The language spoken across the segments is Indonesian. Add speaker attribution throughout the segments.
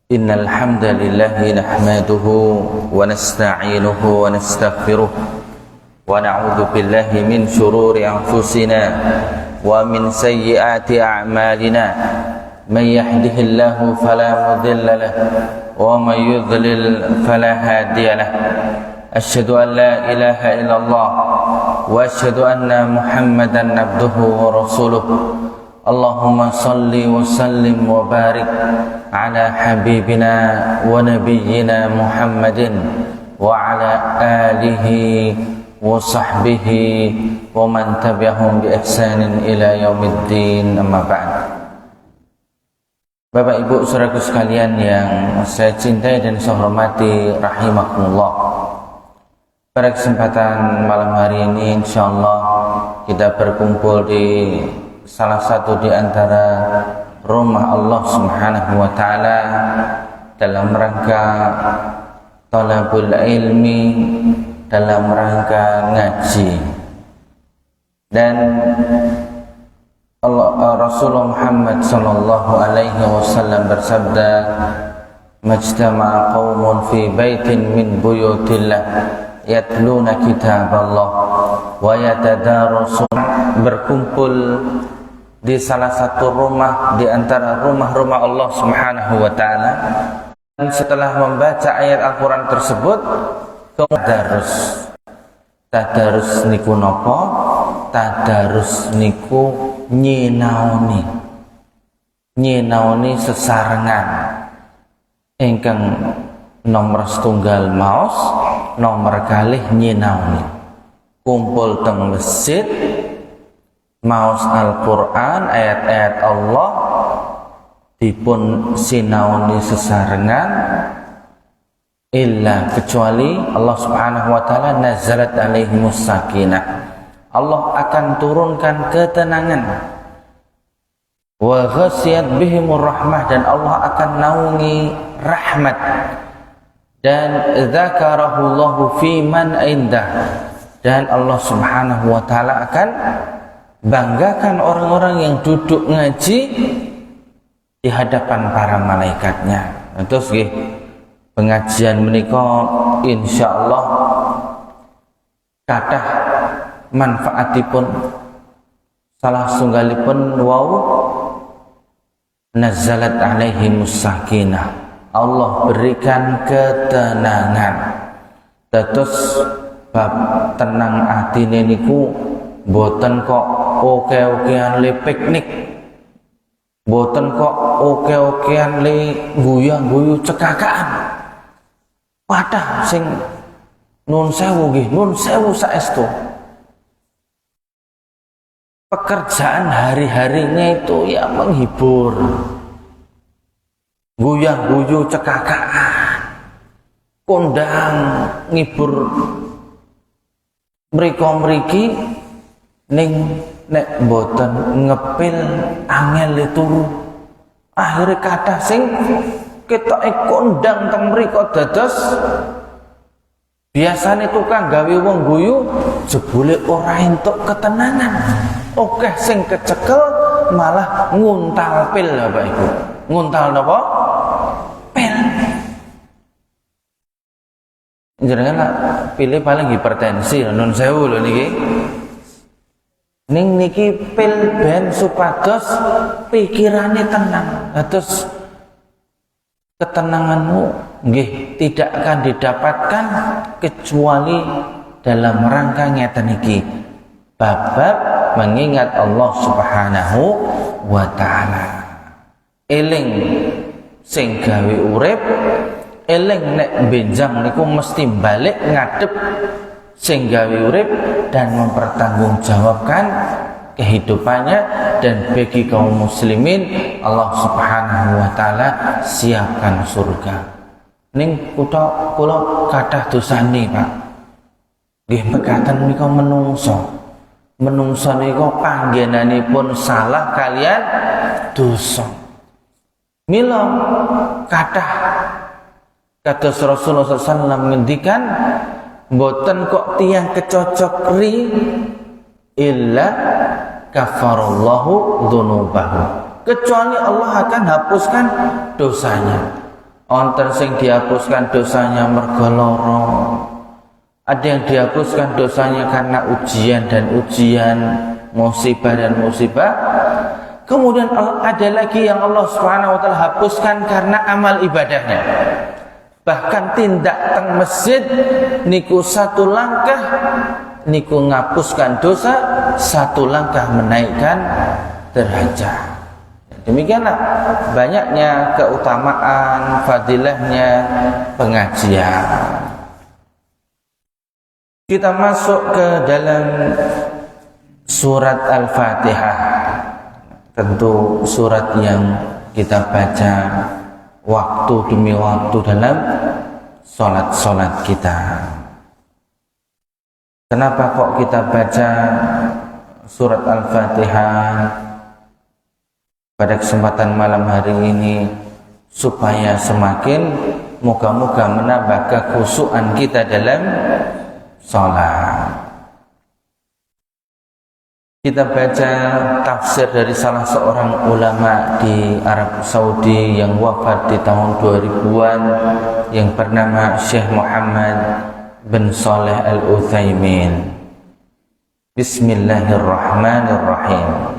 Speaker 1: إن الحمد لله نحمده ونستعينه ونستغفره ونعوذ بالله من شرور أنفسنا ومن سيئات أعمالنا من يهده الله فلا مضل له ومن يضلل فلا هادي له أشهد أن لا إله إلا الله وأشهد أن محمدا عبده ورسوله اللهم صل وسلم وبارك على حبيبنا ونبينا محمد وعلى آله وصحبه ومن تبعهم بإحسان إلى يوم الدين أما بعد. Bapak Ibu saudaraku sekalian yang saya cintai dan saya hormati rahimakumullah. Pada kesempatan malam hari ini insyaallah kita berkumpul di salah satu di antara rumah Allah Subhanahu wa taala dalam rangka talabul ilmi, dalam rangka ngaji. Dan Rasulullah Muhammad sallallahu alaihi wasallam bersabda, "Majtama'a qaumun fi baitin min buyutillah yatluna kitaballah wa yatadarasun." Berkumpul di salah satu rumah di antara rumah-rumah Allah Subhanahu wa taala, dan setelah membaca ayat Al-Qur'an tersebut tadarus niku napa? Tadarus niku nyinaoni sesarengan ingkang nomor setunggal maos, nomor kalih nyinaoni kumpul teng masjid maos Al-Qur'an, ayat-ayat Allah dipun sinaoni sesarengan, illa kecuali Allah Subhanahu wa taala nazalat alaihimus sakinah, Allah akan turunkan ketenangan, wa ghasyiyat bihimur rahmah, dan Allah akan naungi rahmat, dan dzakarahullahu fi man indah, dan Allah Subhanahu wa taala akan banggakan orang-orang yang duduk ngaji di hadapan para malaikatnya. Terus nggih, pengajian menika insyaallah kathah manfaatipun. Salah sunggalipun wau nazalat alaihimus sakinah, Allah berikan ketenangan. Terus bab tenang atine niku boten kok oke-okean le piknik, boten kok oke-okean le guyu-guyu cekakaan. Wadah sing nun sewu nggih, nun sewu saestu. Pekerjaan hari-harinya itu ya menghibur, guyu-guyu cekakaan, kondang ngibur mriko-mriki, ning nek boten ngepil angel turu. Akhire kathah sing ketoke kondang teng mriko dados biasane tukang gawe wong guyu jebule ora entuk ketenangan. Oke sing kecekel malah nguntal pil, Bapak Ibu. Nguntal napa? Pil. Jenengan pilih paling hipertensi nun sewu lho niki. Ning niki pil ben supados pikirane tenang. Terus ketenanganmu nggih tidak akan didapatkan kecuali dalam rangka ngeten iki, bab mengingat Allah Subhanahu wa taala. Eling sing gawe urip, eling nek benjang niku mesti balik ngadep sing gawe urip dan mempertanggungjawabkan kehidupannya. Dan bagi kaum muslimin Allah Subhanahu wa taala siapkan surga. Ning kula kathah dosane, Pak. Nggih mekaten menika menungso niku panggenanipun salah kalian dosa. Mila kathah kados Rasulullah SAW ngendikan, mboten kok tiyang kecocok ri illa kafarallahu dzunubahu, kecuali Allah akan hapuskan dosanya. Wonten sing dihapuskan dosanya mergo lara. Ada yang dihapuskan dosanya karena ujian dan ujian, musibah dan musibah. Kemudian ada lagi yang Allah Subhanahu wa taala hapuskan karena amal ibadahnya. Bahkan tindak teng masjid niku satu langkah niku ngapuskan dosa, satu langkah menaikkan derajat. Demikianlah banyaknya keutamaan, fadilahnya pengajian. Kita masuk ke dalam surat Al-Fatihah. Tentu surat yang kita baca waktu demi waktu dalam sholat-sholat kita. Kenapa kok kita baca surat Al-Fatihah pada kesempatan malam hari ini? Supaya semakin moga-moga menambah kekhusyuan kita dalam sholat. Kita baca tafsir dari salah seorang ulama di Arab Saudi yang wafat di tahun 2000-an yang bernama Syekh Muhammad bin Shalih Al-Utsaimin. Bismillahirrahmanirrahim.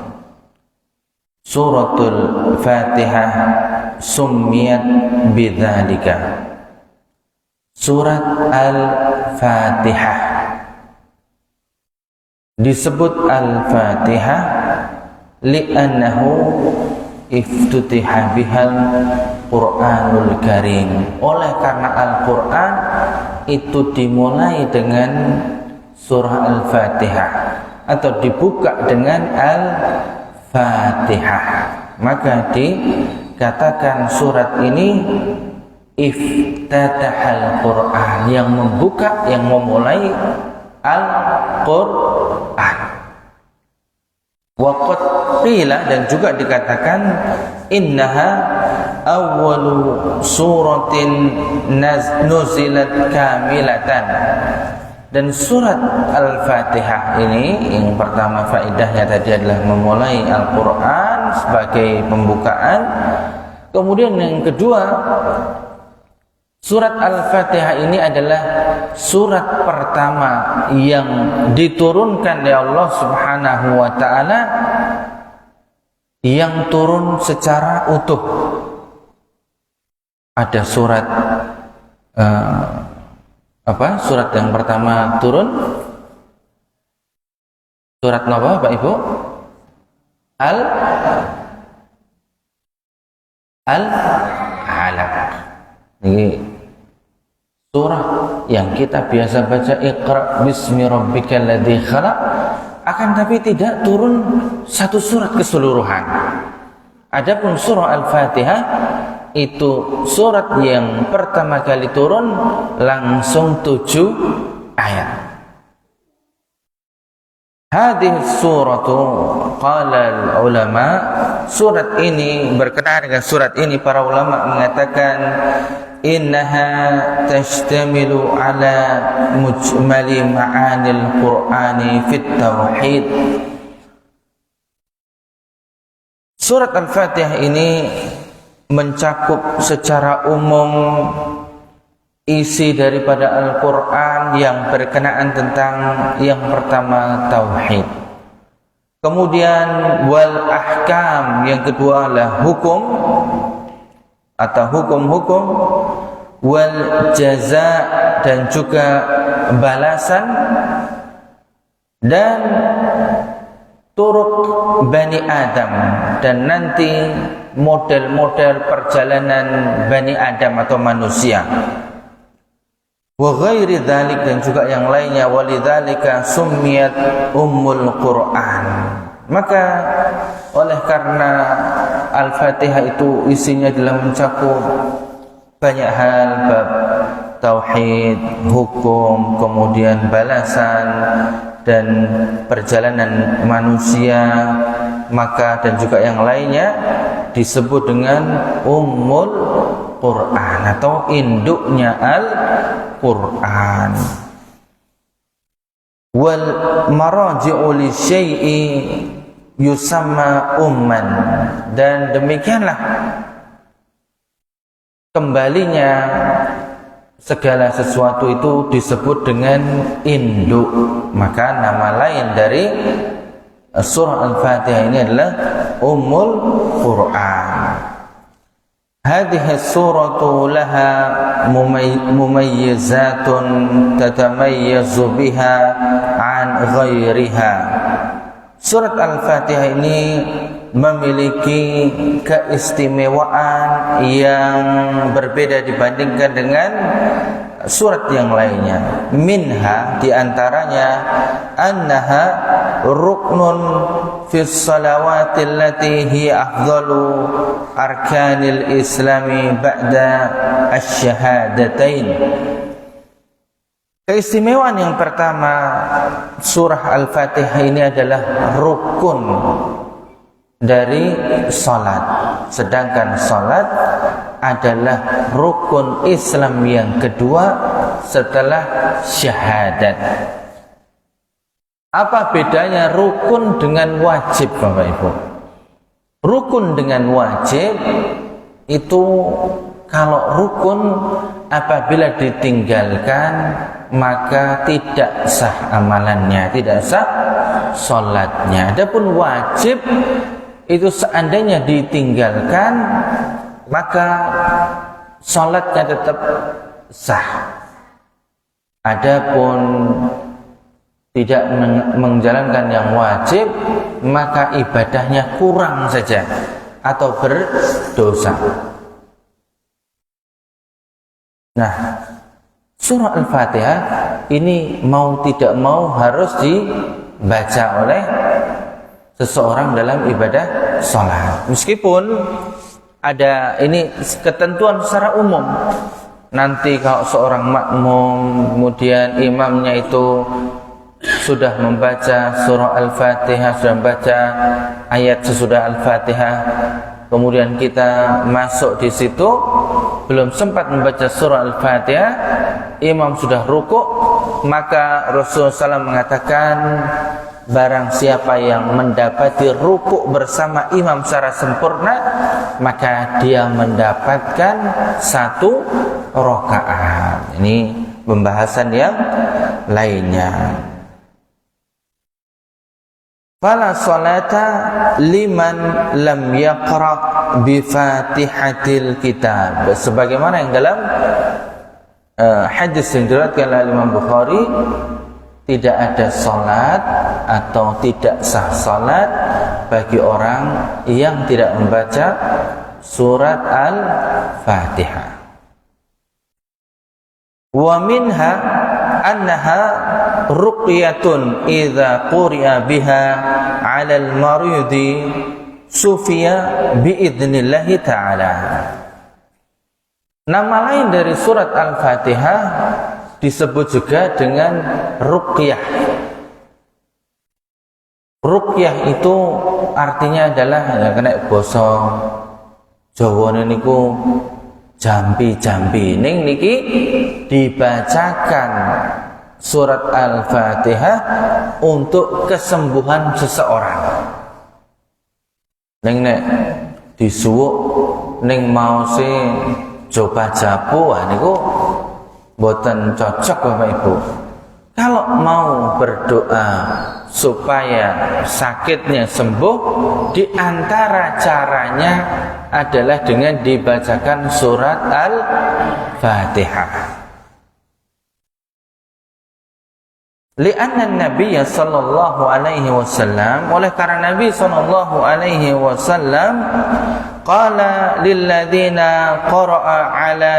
Speaker 1: Suratul Fatihah summiyat bidzalika. Surat Al-Fatihah disebut Al-Fatihah li'annahu iftutiha bihal Qur'anul Karim. Oleh karena Al-Quran itu dimulai dengan surah Al-Fatihah atau dibuka dengan Al-Fatihah, maka dikatakan surat ini iftatahal Qur'an, yang membuka, yang memulai Al-Qur'an. Wa qad qila, dan juga dikatakan innaha awwalu suratin nuzilat kamilatan. Dan surat Al-Fatihah ini yang pertama faedahnya tadi adalah memulai Al-Qur'an sebagai pembukaan. Kemudian yang kedua, surat Al-Fatihah ini adalah surat pertama yang diturunkan oleh Allah Subhanahu wa taala yang turun secara utuh. Ada surat surat yang pertama turun? Surat apa, Pak Ibu? Al-Alaq. Ini surah yang kita biasa baca, Iqra bismi rabbikal ladzi khalaq, akan tapi tidak turun satu surat keseluruhan. Adapun surah Al-Fatihah itu surat yang pertama kali turun langsung 7 ayat. Hadhihi suratu qala ulama, surat ini berkenaan dengan surat ini para ulama mengatakan innaha tashtamilu ala mujmali ma'anil Qur'ani fit tauhid. Surat Al-Fatihah ini mencakup secara umum isi daripada Al-Quran yang berkenaan tentang yang pertama tauhid, kemudian wal ahkam, yang kedua adalah hukum atau hukum-hukum, wal jaza, dan juga balasan, dan turuk Bani Adam, dan nanti model-model perjalanan Bani Adam atau manusia, wa ghairi dzalik, dan juga yang lainnya. Walidzalika summiyat ummul Qur'an. Maka oleh karena Al-Fatihah itu isinya adalah mencakup banyak hal, bab tauhid, hukum, kemudian balasan dan perjalanan manusia, maka dan juga yang lainnya disebut dengan Ummul Quran atau induknya Al-Quran. Wal maraji'u li syai'i yusamma umman, dan demikianlah kembalinya segala sesuatu itu disebut dengan induk. Maka nama lain dari surah Al-Fatihah ini adalah Ummul Quran. Hadhihi suratu laha mumayyizatun tatamayyazu biha an ghairiha. Surat Al-Fatihah ini memiliki keistimewaan yang berbeda dibandingkan dengan surat yang lainnya. Minha, diantaranya, annaha ruknun fi salawati allati hiya afdalu arkanil islami ba'da asy-syahadatain. Keistimewaan yang pertama, surah Al-Fatihah ini adalah rukun dari salat, sedangkan salat adalah rukun Islam yang kedua setelah syahadat. Apa bedanya rukun dengan wajib, Bapak Ibu? Rukun dengan wajib itu, kalau rukun apabila ditinggalkan maka tidak sah amalannya, tidak sah salatnya. Adapun wajib itu seandainya ditinggalkan maka salatnya tetap sah. Adapun tidak menjalankan yang wajib maka ibadahnya kurang saja atau berdosa. Nah, surah Al-Fatihah ini mau tidak mau harus dibaca oleh seseorang dalam ibadah salat. Meskipun ada ini ketentuan secara umum. Nanti kalau seorang makmum kemudian imamnya itu sudah membaca surah Al-Fatihah, sudah membaca ayat sesudah Al-Fatihah, kemudian kita masuk di situ belum sempat membaca surah Al-Fatihah, imam sudah rukuk, maka Rasulullah SAW mengatakan, barang siapa yang mendapati rukuk bersama imam secara sempurna maka dia mendapatkan 1 rakaat. Ini pembahasan yang lainnya. Fala salata liman lam yaqra bi Fatihatil Kitab. Sebagaimana yang dalam hadis yang diriwayatkan oleh Imam Bukhari, tidak ada salat atau tidak sah salat bagi orang yang tidak membaca surat Al-Fatihah. Wa minha annaha ruqyatun idza quri'a biha 'ala al-maridi sufiya biidznillah ta'ala. Nama lain dari surat Al-Fatihah disebut juga dengan ruqyah. Ruqyah itu artinya adalah ya kena basa Jawa niku jambi-jambi. Ning niki dibacakan surat Al-Fatihah untuk kesembuhan seseorang. Ning nek disuwuk ning maose coba japu niku boten cocok Bapak Ibu. Kalau mau berdoa supaya sakitnya sembuh, di antara caranya adalah dengan dibacakan surat Al-Fatihah. Lianna Nabi sallallahu alaihi wasallam, oleh karena Nabi sallallahu alaihi wasallam qala lilladzina qara'a ala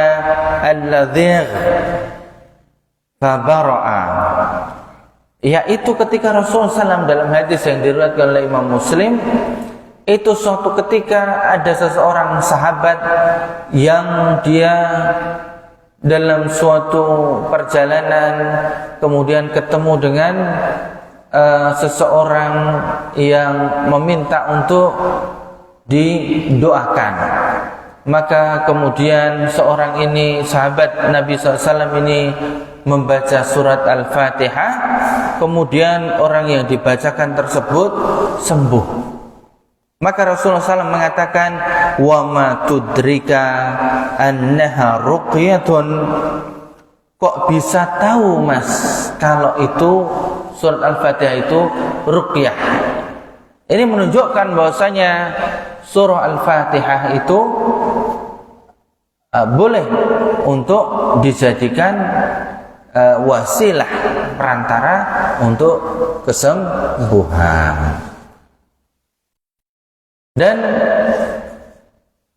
Speaker 1: alladhigh fabara'a, yaitu ketika Rasulullah SAW dalam hadis yang diriwayatkan oleh Imam Muslim, itu suatu ketika ada seseorang sahabat yang dia dalam suatu perjalanan kemudian ketemu dengan seseorang yang meminta untuk didoakan. Maka kemudian seorang ini, sahabat Nabi SAW ini membaca surat Al-Fatihah, kemudian orang yang dibacakan tersebut sembuh. Maka Rasulullah SAW mengatakan, wa ma tudrika annaha ruqyatun. Kok bisa tahu mas kalau itu surat Al-Fatihah itu ruqyah? Ini menunjukkan bahwasanya surah Al-Fatihah itu boleh untuk dijadikan wasilah perantara untuk kesembuhan. Dan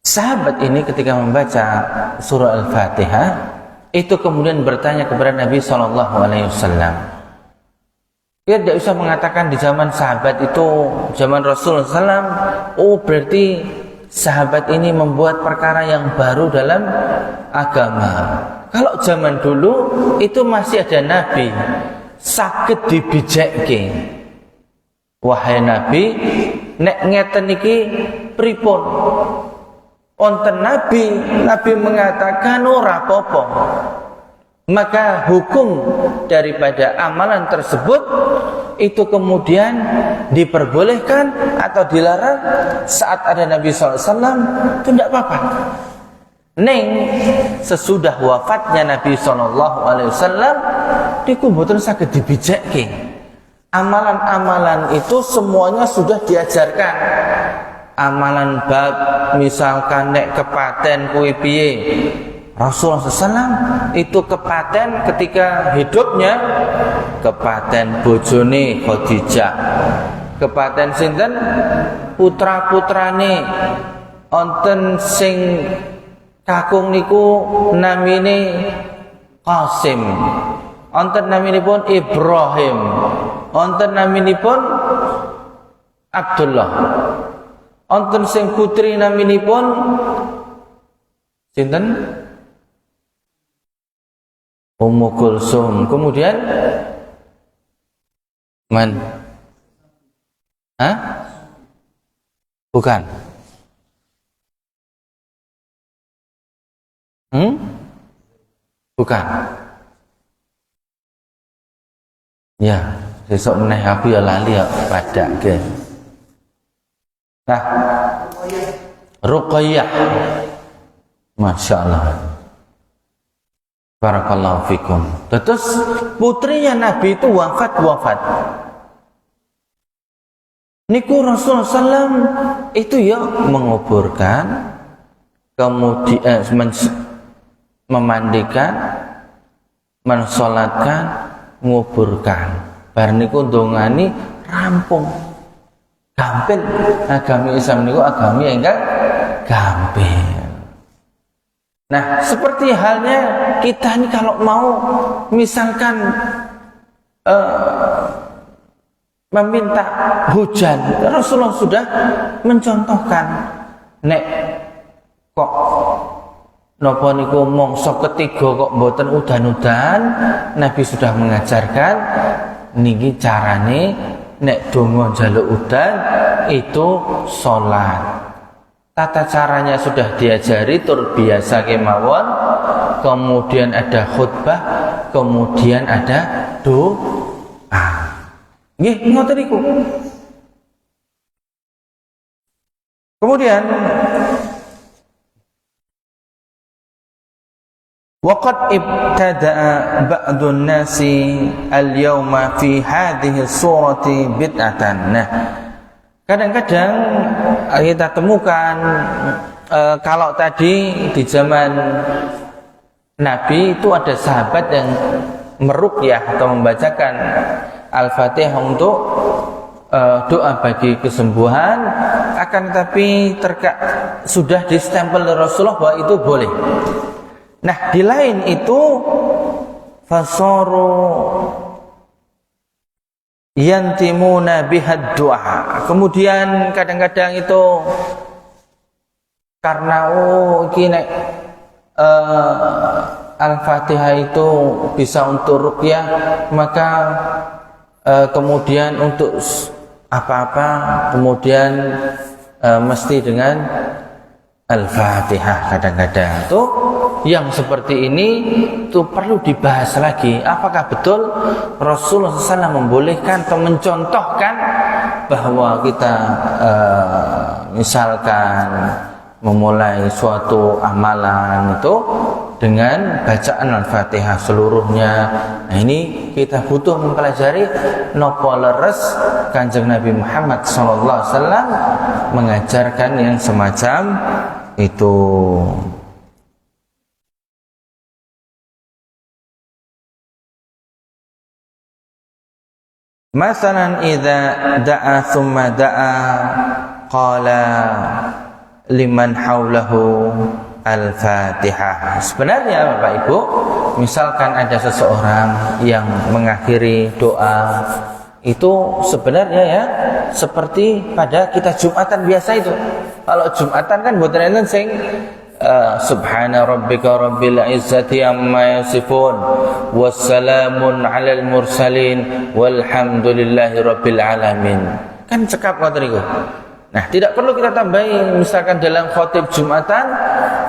Speaker 1: sahabat ini ketika membaca surah Al-Fatihah itu kemudian bertanya kepada Nabi SAW. Dia tidak bisa mengatakan di zaman sahabat itu, zaman Rasulullah SAW, oh berarti sahabat ini membuat perkara yang baru dalam agama. Kalau zaman dulu itu masih ada Nabi, sakit dibijekke. Wahai Nabi, nek ngeten iki pripun? Wonten Nabi mengatakan ora apa-apa. Maka hukum daripada amalan tersebut itu kemudian diperbolehkan atau dilarang saat ada Nabi SAW, itu tidak apa-apa. Neng sesudah wafatnya Nabi SAW niku mboten saged dibijekke. Amalan-amalan itu semuanya sudah diajarkan. Amalan bab misalkan nek kepaten kuwi piye, Rasulullah SAW itu kepaten ketika hidupnya, kepaten bojone Khadijah, kepaten sinten putra-putrane, wonten sing kakung niku namine Qasim, wonten naminipun Ibrahim, wonten naminipun Abdullah, wonten sing putri naminipun sinten Ummu Kulsum. Kemudian man? Hah? Bukan. Bukan. Ya, besok meneh aku ya lali ya padake. Nah, Ruqayyah. Masya Allah. Barakallahu fikum. Terus putrinya Nabi itu wafat. Niku Rasulullah SAW itu ya menguburkan, kemudian memandikan, mensolatkan, menguburkan. Bar niku ndongani rampung. Gampil. Agami Islam niku agami ingkang gampil. Nah, seperti halnya kita ini kalau mau misalkan meminta hujan, Rasulullah sudah mencontohkan. Nek kok napa niku mongso ketiga kok mboten udan-udan, Nabi sudah mengajarkan niki carane nek donga njaluk udan itu salat. Tata caranya sudah diajari, tur biasa kemawon, kemudian ada khutbah, kemudian ada doa. Nggih, ngoten niku. Kemudian waqad ibtada'a ba'dun nasi al-yawma fi hadhihi surati bid'atan. Nah, kadang-kadang kita temukan kalau tadi di zaman Nabi itu ada sahabat yang meruqyah atau membacakan Al-Fatihah untuk doa bagi kesembuhan, akan tetapi sudah distempel Rasulullah bahwa itu boleh. Nah, di lain itu fasaru yantimuna bihad doa. Kemudian kadang-kadang itu karena iki nek Al-Fatihah itu bisa untuk ruqyah, maka kemudian untuk apa-apa kemudian mesti dengan Al-Fatihah. Kadang-kadang itu yang seperti ini itu perlu dibahas lagi. Apakah betul Rasulullah SAW membolehkan atau mencontohkan bahwa kita misalkan memulai suatu amalan itu dengan bacaan Al-Fatihah seluruhnya. Nah, ini kita butuh mempelajari napa leres Kanjeng Nabi Muhammad SAW mengajarkan yang semacam itu. Masalan idza da'a thumma da'a qala liman haulahu Al-Fatihah. Sebenarnya Bapak Ibu, misalkan ada seseorang yang mengakhiri doa, itu sebenarnya ya seperti pada kita Jumatan biasa itu. Kalau Jumatan kan mboten enten sing subhana rabbika rabbil izzati amma yasifun wassalamun alal mursalin walhamdulillahi rabbil alamin. Kan cekap ngoten niku. Nah, tidak perlu kita tambahin misalkan dalam khotib Jumatan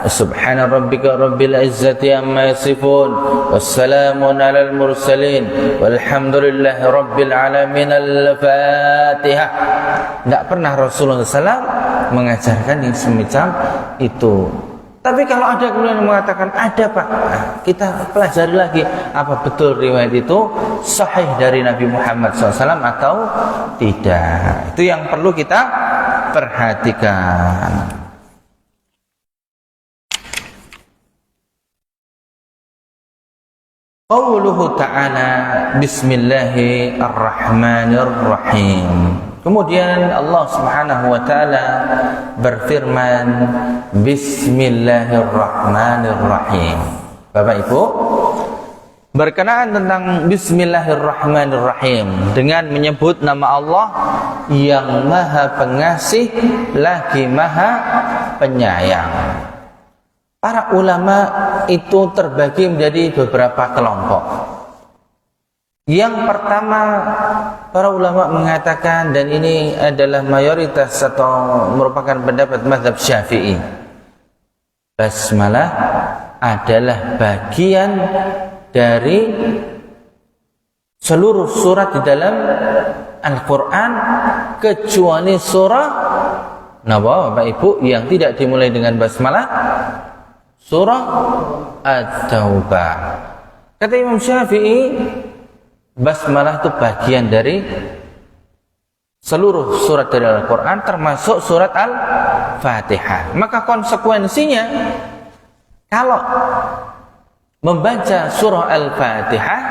Speaker 1: subhana rabbika rabbil izzati amma yasifun wassalamun alal mursalin walhamdulillahi rabbil alamin al-Fatihah. Tidak pernah Rasulullah SAW mengajarkan yang semacam itu. Tapi kalau ada kemudian yang mengatakan ada Pak, nah, kita pelajari lagi apa betul riwayat itu sahih dari Nabi Muhammad SAW atau tidak. Itu yang perlu kita perhatikan. Qauluhu ta'ala Bismillahirrahmanirrahim. Kemudian Allah Subhanahu wa taala berfirman Bismillahirrahmanirrahim. Bapak Ibu, berkenaan tentang Bismillahirrahmanirrahim dengan menyebut nama Allah yang Maha Pengasih lagi Maha Penyayang. Para ulama itu terbagi menjadi beberapa kelompok. Yang pertama, para ulama mengatakan, dan ini adalah mayoritas atau merupakan pendapat mazhab Syafi'i, basmalah adalah bagian dari seluruh surat di dalam Al-Quran kecuali surah Bapak Ibu yang tidak dimulai dengan basmalah, surah At-Taubah. Kata Imam Syafi'i, basmalah itu bagian dari seluruh surat dari Al-Quran termasuk surat Al-Fatihah. Maka konsekuensinya kalau membaca surah Al-Fatihah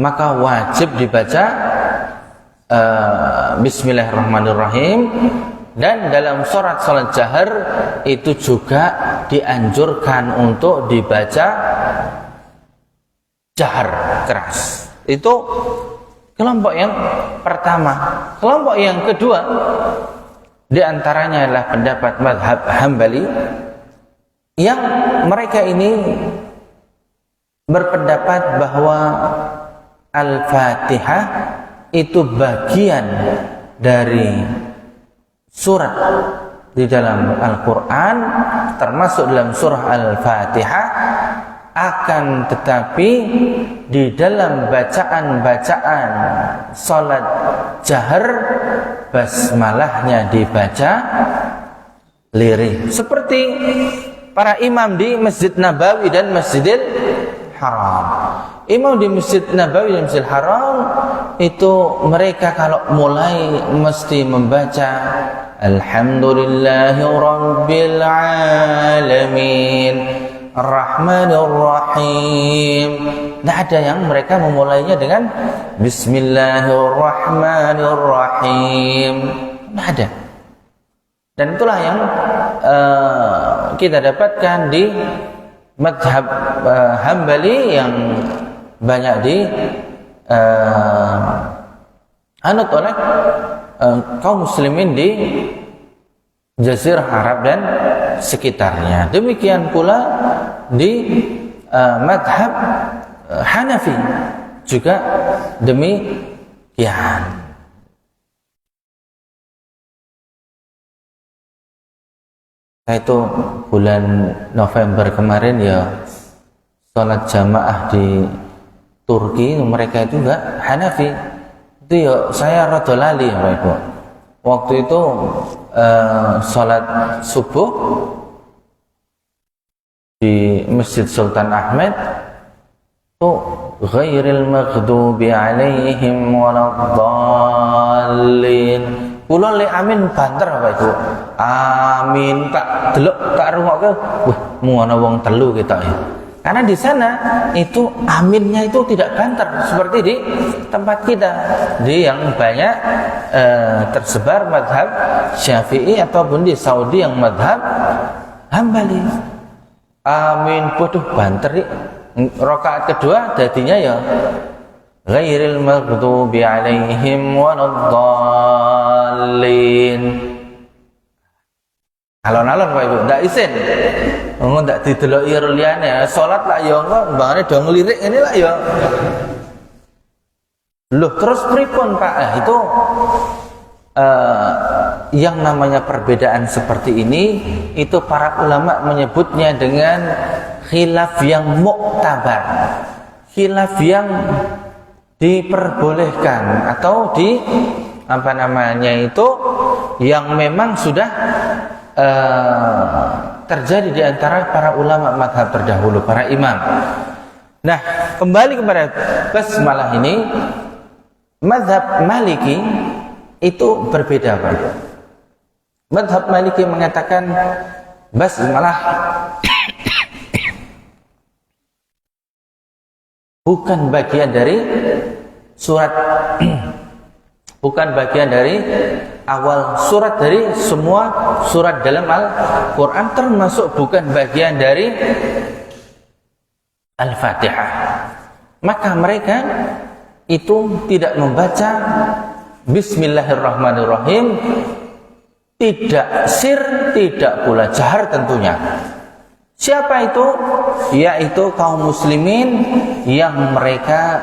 Speaker 1: maka wajib dibaca Bismillahirrahmanirrahim, dan dalam salat jahar itu juga dianjurkan untuk dibaca jahar keras. Itu kelompok yang pertama. Kelompok yang kedua di antaranya adalah pendapat mazhab Hambali, yang mereka ini berpendapat bahwa Al-Fatihah itu bagian dari surat di dalam Al-Quran, termasuk dalam surah Al-Fatihah. Akan tetapi di dalam bacaan-bacaan salat jahar, basmalahnya dibaca lirih, seperti para imam di Masjid Nabawi dan Masjidil Haram. Imam di Masjid Nabawi dan Masjidil Haram itu mereka kalau mulai mesti membaca Alhamdulillahi Rabbil Alamin Ar-Rahmanir Rahim. Tidak ada yang mereka memulainya dengan Bismillahirrahmanirrahim. Tidak ada. Dan itulah yang kita dapatkan di mazhab Hambali yang banyak di anut oleh kaum muslimin di Jazirah Arab dan sekitarnya. Demikian pula di madhab Hanafi juga demikian. Saya itu bulan November kemarin ya sholat jamaah di Turki, mereka itu enggak Hanafi. Itu ya saya rada lali Bapak Ibu. Waktu itu sholat subuh di Masjid Sultan Ahmed itu ghairil maghdubi alaihim waladdallin. Kula le amin banter Bapak Ibu. Amin tak delok tak rungokke, wah mu ana wong telu kita ya. Karena di sana itu aminnya itu tidak banter seperti di tempat kita, di yang banyak tersebar mazhab Syafi'i ataupun di Saudi yang mazhab Hambali. Amin bodoh banter. Rakaat kedua jadinya ya ghairil maghdubi alaihim waladdallin. Alon-alon Pak Ibu, ndak isin. Ndak dideloki karo liyane. Salat lah ya engko mbangane do nglirik ngene lah ya. Loh, terus pripun Pak? Itu yang namanya perbedaan seperti ini itu para ulama menyebutnya dengan khilaf yang muktabar. Khilaf yang diperbolehkan atau di apa namanya itu yang memang sudah terjadi di antara para ulama mazhab terdahulu, para imam. Nah, kembali kepada basmalah ini, mazhab Maliki itu berbeda, Pak. Mazhab Maliki mengatakan basmalah bukan bagian dari surat bukan bagian dari awal surat dari semua surat dalam Al-Quran, termasuk bukan bagian dari Al-Fatihah. Maka mereka itu tidak membaca Bismillahirrahmanirrahim, tidak sir, tidak pula jahar tentunya. Siapa itu? Yaitu kaum muslimin yang mereka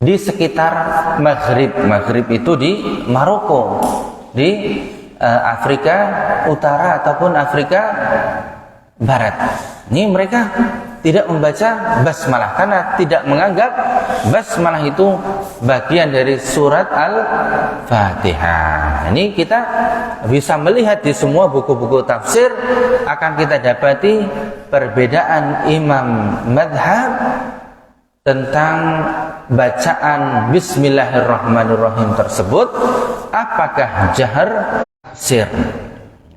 Speaker 1: di sekitar Maghrib. Maghrib itu di Maroko, di Afrika Utara ataupun Afrika Barat. Ini mereka tidak membaca basmalah karena tidak menganggap basmalah itu bagian dari surat Al-Fatihah. Ini kita bisa melihat di semua buku-buku tafsir akan kita dapati perbedaan imam madhab tentang bacaan Bismillahirrahmanirrahim tersebut, apakah jahar sir.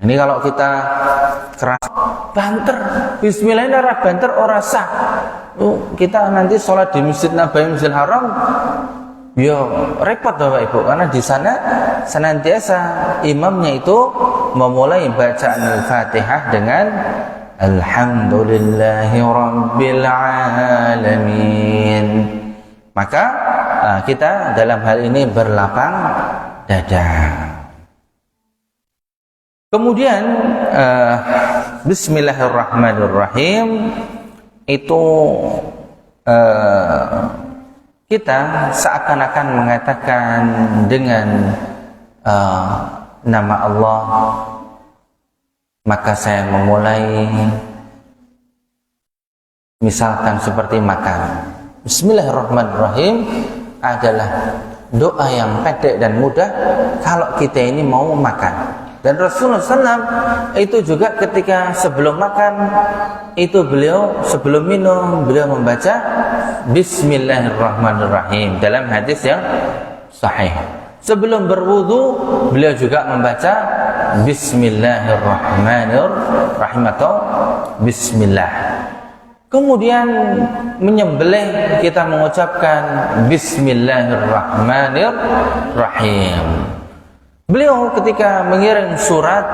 Speaker 1: Ini kalau kita keras banter Bismillahirrahmanirrahim banter ora sah. Kita nanti sholat di Masjid Nabawi, Masjidil Haram ya repot Bapak Ibu, karena di sana senantiasa imamnya itu memulai bacaan Al-Fatihah dengan Alhamdulillahi Rabbil Alamin. Maka kita dalam hal ini berlapang dada. Kemudian Bismillahirrahmanirrahim itu kita seakan-akan mengatakan dengan nama Allah. Maka saya memulai misalkan seperti makan. Bismillahirrahmanirrahim adalah doa yang pendek dan mudah kalau kita ini mau makan. Dan Rasulullah SAW itu juga ketika sebelum makan itu beliau sebelum minum beliau membaca Bismillahirrahmanirrahim dalam hadis yang sahih. Sebelum berwudu beliau juga membaca Bismillahirrahmanirrahim atau Bismillah. Kemudian menyembelih kita mengucapkan Bismillahirrahmanirrahim. Beliau ketika mengiring surat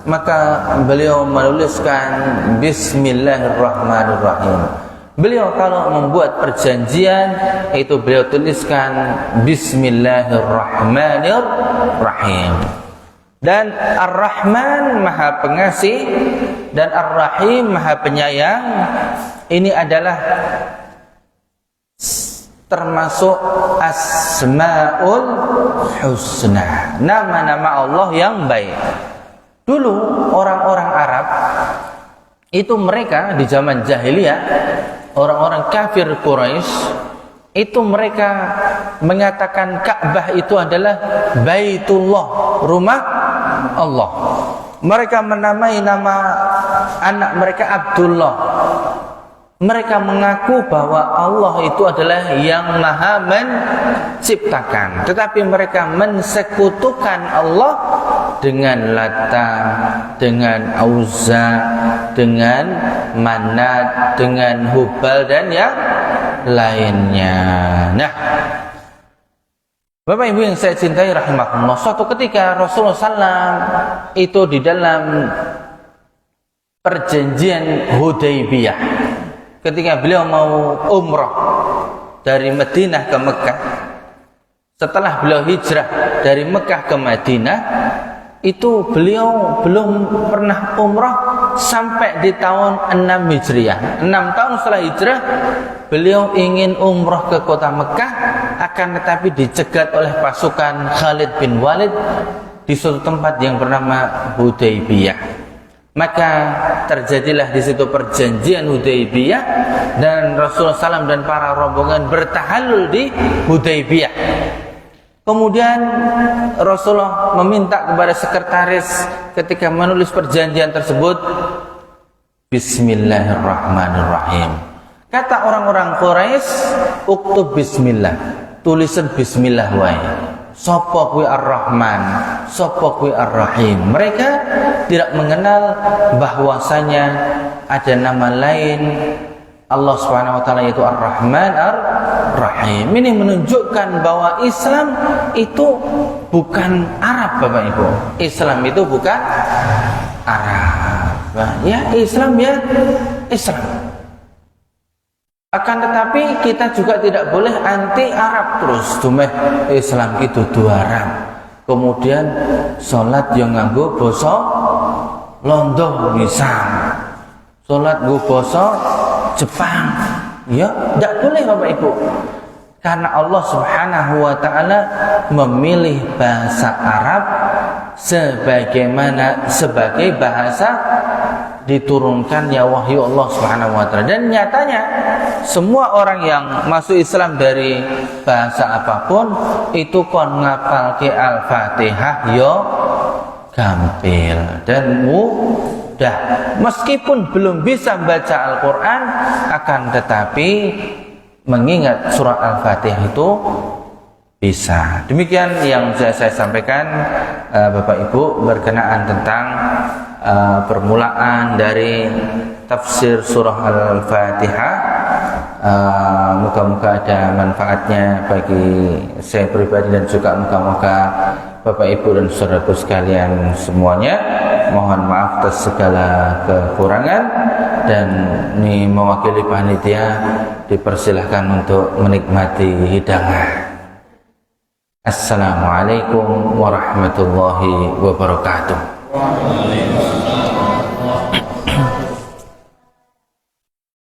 Speaker 1: maka beliau menuliskan Bismillahirrahmanirrahim. Beliau kalau membuat perjanjian itu beliau tuliskan Bismillahirrahmanirrahim. Dan Ar-Rahman Maha Pengasih dan Ar-Rahim Maha Penyayang ini adalah termasuk Asmaul Husna, nama-nama Allah yang baik. Dulu orang-orang Arab itu mereka di zaman jahiliyah, orang-orang kafir Quraisy itu mereka mengatakan Ka'bah itu adalah Baitullah, rumah Allah. Mereka menamai nama anak mereka Abdullah. Mereka mengaku bahwa Allah itu adalah yang maha menciptakan, tetapi mereka mensekutukan Allah dengan Lata, dengan Uzza, dengan Manat, dengan Hubal dan yang lainnya. Nah, Bapak Ibu yang saya cintai rahimahullah, suatu ketika Rasulullah SAW itu di dalam perjanjian Hudaybiyah, ketika beliau mau umrah dari Madinah ke Mekah, setelah beliau hijrah dari Mekah ke Madinah, itu beliau belum pernah umrah sampai di tahun 6 Hijriah. 6 tahun setelah hijrah, beliau ingin umrah ke kota Mekah, akan tetapi dicegat oleh pasukan Khalid bin Walid di suatu tempat yang bernama Hudaybiyah. Maka terjadilah di situ perjanjian Hudaybiyah, dan Rasulullah SAW dan para rombongan bertahallul di Hudaybiyah. Kemudian Rasulullah meminta kepada sekretaris ketika menulis perjanjian tersebut, Bismillahirrahmanirrahim. Kata orang-orang Quraisy, uktub bismillah, tulisan bismillah wae. Sapa kuwi Ar-Rahman, sapa kuwi Ar-Rahim. Mereka tidak mengenal bahwasanya ada nama lain Allah Subhanahu wa taala, yaitu Ar-Rahman Ar-Rahim. Ini menunjukkan bahwa Islam itu bukan Arab, Bapak Ibu. Islam itu bukan Arab. Ya, Islam ya Islam. Akan tetapi kita juga tidak boleh anti Arab terus. Dumeh Islam itu dua Arab. Kemudian sholat yang nganggo basa Londo misal, sholat nganggo basa Jepang, ya tidak boleh Bapak Ibu. Karena Allah Subhanahu wa taala memilih bahasa Arab sebagai bahasa diturunkannya wahyu Allah Subhanahu wa taala. Dan nyatanya semua orang yang masuk Islam dari bahasa apapun itu kon ngapal ke Al-Fatihah yo gampil dan mudah. Meskipun belum bisa baca Al-Qur'an, akan tetapi mengingat surah Al-Fatihah itu bisa. Demikian yang saya sampaikan Bapak Ibu berkenaan tentang permulaan dari tafsir surah Al-Fatihah. Moga-moga ada manfaatnya bagi saya pribadi dan juga moga-moga Bapak Ibu dan saudaraku sekalian semuanya. Mohon maaf atas segala kekurangan, dan ini mewakili panitia dipersilahkan untuk menikmati hidangan. Assalamualaikum warahmatullahi wabarakatuh.